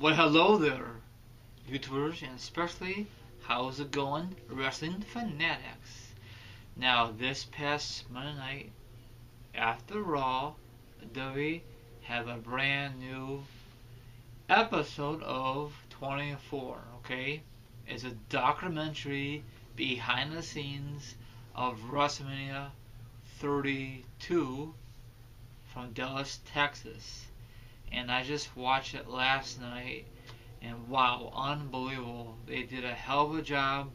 Well, hello there, YouTubers, and especially, how's it going, wrestling fanatics? Now, this past Monday night, after Raw, we have a brand new episode of 24, okay? It's a documentary behind the scenes of WrestleMania 32 from Dallas, Texas. And I just watched it last night, and wow, unbelievable. They did a hell of a job,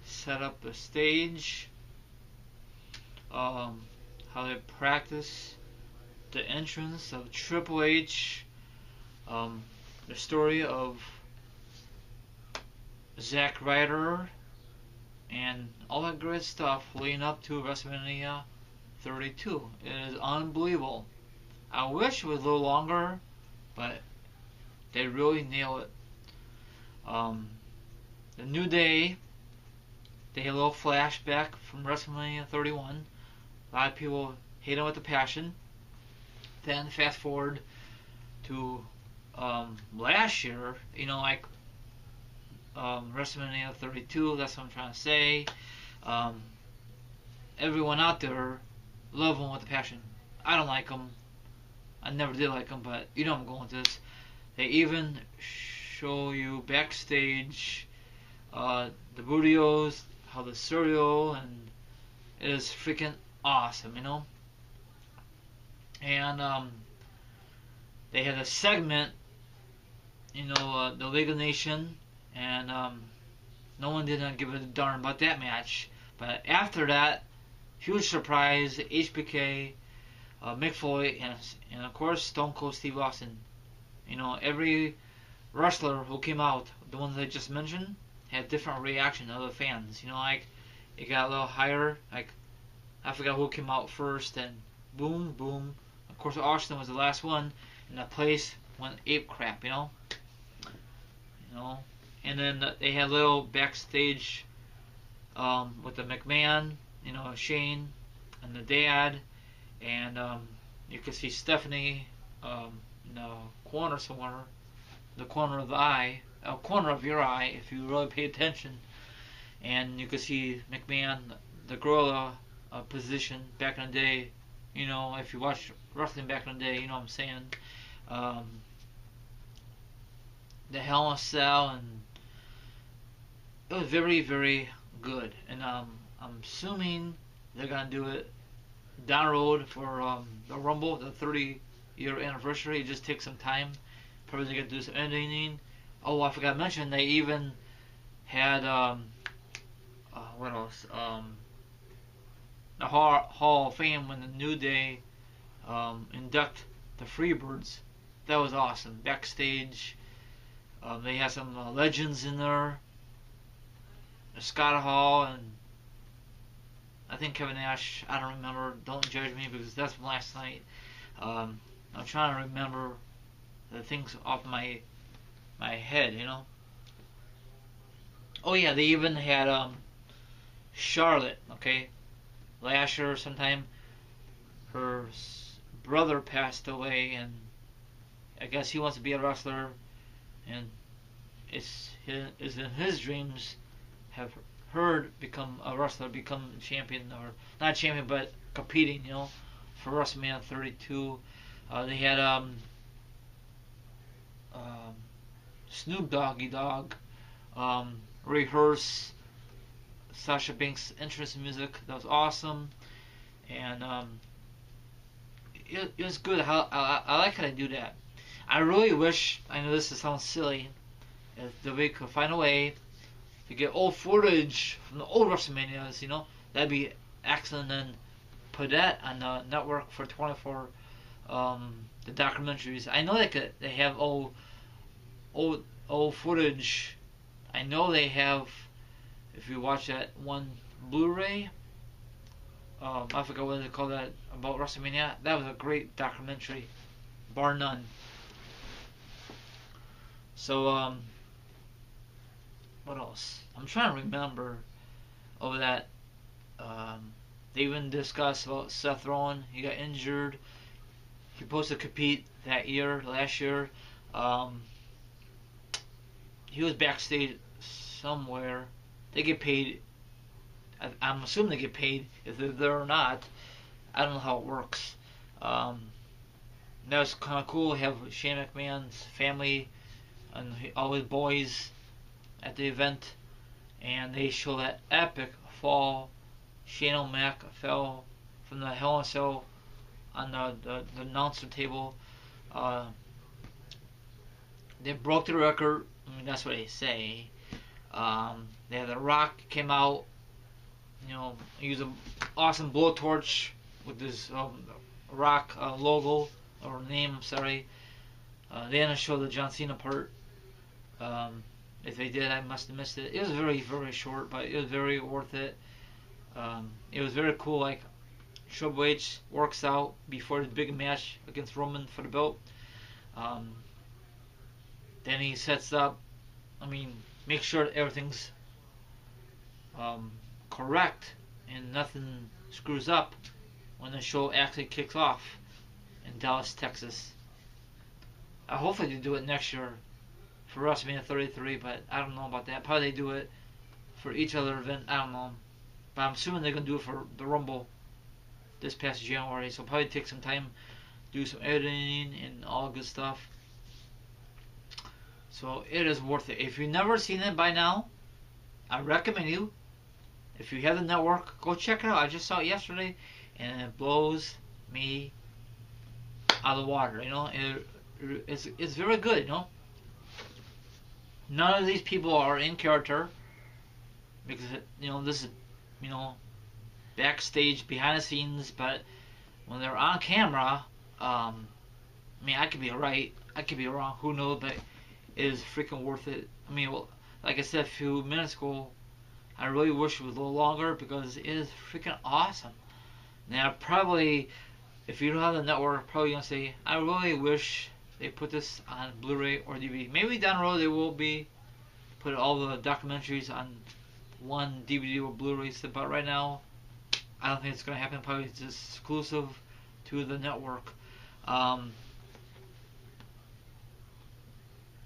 set up the stage, how they practice the entrance of Triple H, the story of Zack Ryder, and all that great stuff leading up to WrestleMania 32. It is unbelievable. I wish it was a little longer, but they really nail it. The New Day, they had a little flashback from WrestleMania 31. A lot of people hate it with a passion. Then fast forward to last year, WrestleMania 32, that's what I'm trying to say. Everyone out there love them with a passion. I don't like them. I never did like them, but you know I'm going with this. They even show you backstage the videos, how the cereal, and it is freaking awesome, And they had a segment, the League of Nations, and no one didn't give a darn about that match. But after that, huge surprise, HBK, Mick Foley, and of course Stone Cold Steve Austin. Every wrestler who came out, the ones I just mentioned, had different reaction to the fans. It got a little higher. I forgot who came out first, and boom, boom. Of course, Austin was the last one, and the place went ape crap. And then they had a little backstage with the McMahon, Shane, and the dad. And you can see Stephanie in the corner somewhere, the corner of the eye, corner of your eye, if you really pay attention. And you can see McMahon, the gorilla position back in the day. If you watch wrestling back in the day, you know what I'm saying. The Hell in a Cell, and it was very, very good. And I'm assuming they're gonna do it down the road for the Rumble, the 30-year anniversary. It just takes some time. Probably they're gonna do some editing. Oh, I forgot to mention they even had what else? The Hall of Fame when the New Day induct the Freebirds. That was awesome. Backstage, they had some legends in there. Scott Hall and I think Kevin Nash. I don't remember. Don't judge me because that's from last night. I'm trying to remember the things off my head. Oh yeah, they even had Charlotte. Okay, last year sometime her brother passed away, and I guess he wants to be a wrestler, and it's in his dreams have her become a wrestler, become champion, or not champion, but competing, for WrestleMania 32. They had Snoop Doggy Dogg rehearse Sasha Banks' entrance music. That was awesome, and it was good. I like how they do that. I really wish, I know this sounds silly, if we could find a way to get old footage from the old WrestleManias, that'd be excellent, and put that on the network for 24, the documentaries. I know they have old footage. I know they have, if you watch that one Blu-ray, I forgot what they call that, about WrestleMania. That was a great documentary, bar none. So, what else? I'm trying to remember over that. They even discussed about Seth Rollins. He got injured. He was supposed to compete that year, last year. he was backstage somewhere. They get paid. I'm assuming they get paid if they're there or not. I don't know how it works. Um, that was kind of cool. Have Shane McMahon's family and all his boys at the event, and they show that epic fall. Shane O'Mac fell from the Hell in a Cell on the announcer table. Uh, they broke the record. I mean, that's what they say. They had The Rock came out. You know, he used an awesome blowtorch with this Rock logo or name. I'm sorry. They didn't show the John Cena part. If they did, I must have missed it. It was very, very short, but it was very worth it. It was very cool. Like Triple H works out before the big match against Roman for the belt. Then he sets up. I mean, make sure everything's correct and nothing screws up when the show actually kicks off in Dallas, Texas. Hopefully they do it next year for WrestleMania 33, but I don't know about that. Probably they do it for each other event. I don't know. But I'm assuming they're going to do it for the Rumble this past January. So probably take some time, do some editing and all good stuff. So it is worth it. If you've never seen it by now, I recommend you. If you have the network, go check it out. I just saw it yesterday, and it blows me out of the water. You know, it's very good. You know, none of these people are in character because you know this is backstage, behind the scenes. But when they're on camera, I mean, I could be right, I could be wrong. Who knows? But it is freaking worth it. I mean, well, like I said a few minutes ago, I really wish it was a little longer because it is freaking awesome. Now, probably, if you don't have the network, probably gonna say, I really wish they put this on Blu-ray or DVD. Maybe down the road they will be put all the documentaries on one DVD or Blu-ray. But right now, I don't think it's gonna happen. Probably it's just exclusive to the network.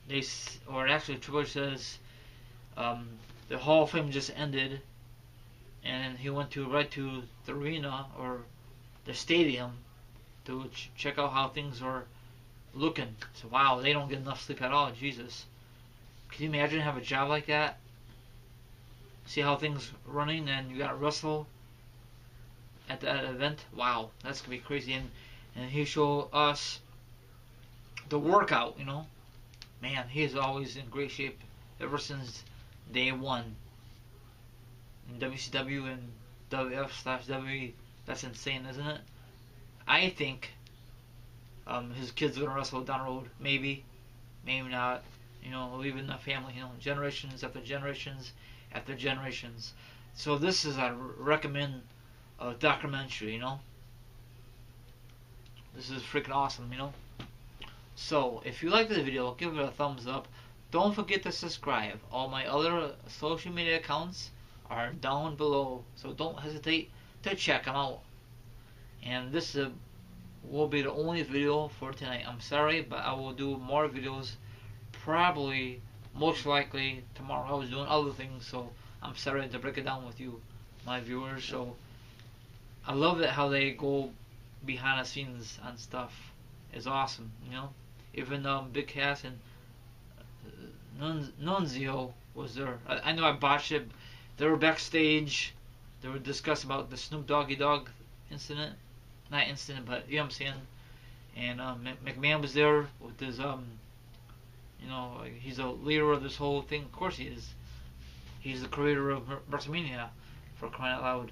Triple H says the Hall of Fame just ended, and he went right to the arena or the stadium to check out how things are looking. So wow, they don't get enough sleep at all. Jesus, can you imagine have a job like that? See how things running, and you got to wrestle at that event. Wow, that's gonna be crazy. And he showed us the workout. You know, man, he is always in great shape ever since day one in WCW and WF/WWE. That's insane, isn't it? I think his kids are gonna wrestle down the road. Maybe not. You know, leaving the family. You know, generations after generations after generations. So this is, I recommend a documentary. You know, this is freaking awesome. You know. So if you like this video, give it a thumbs up. Don't forget to subscribe. All my other social media accounts are down below, so don't hesitate to check them out. And this will be the only video for tonight. I'm sorry, but I will do more videos probably, most likely tomorrow. I was doing other things, so I'm sorry to break it down with you, my viewers. So I love it how they go behind the scenes and stuff. It's awesome, you know. Even Big Cass and Nunzio was there. I know I botched it. They were backstage. They were discussing about the Snoop Doggy Dogg incident. Not incident, but you know what I'm saying. And McMahon was there with his, you know, he's a leader of this whole thing. Of course he is. He's the creator of WrestleMania, for crying out loud.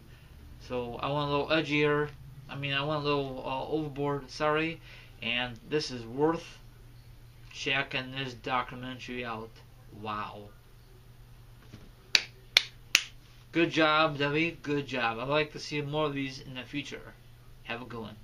So I went a little edgier. I mean, I went a little overboard. Sorry. And this is worth checking this documentary out. Wow. Good job, Debbie. Good job. I'd like to see more of these in the future. Have a good one.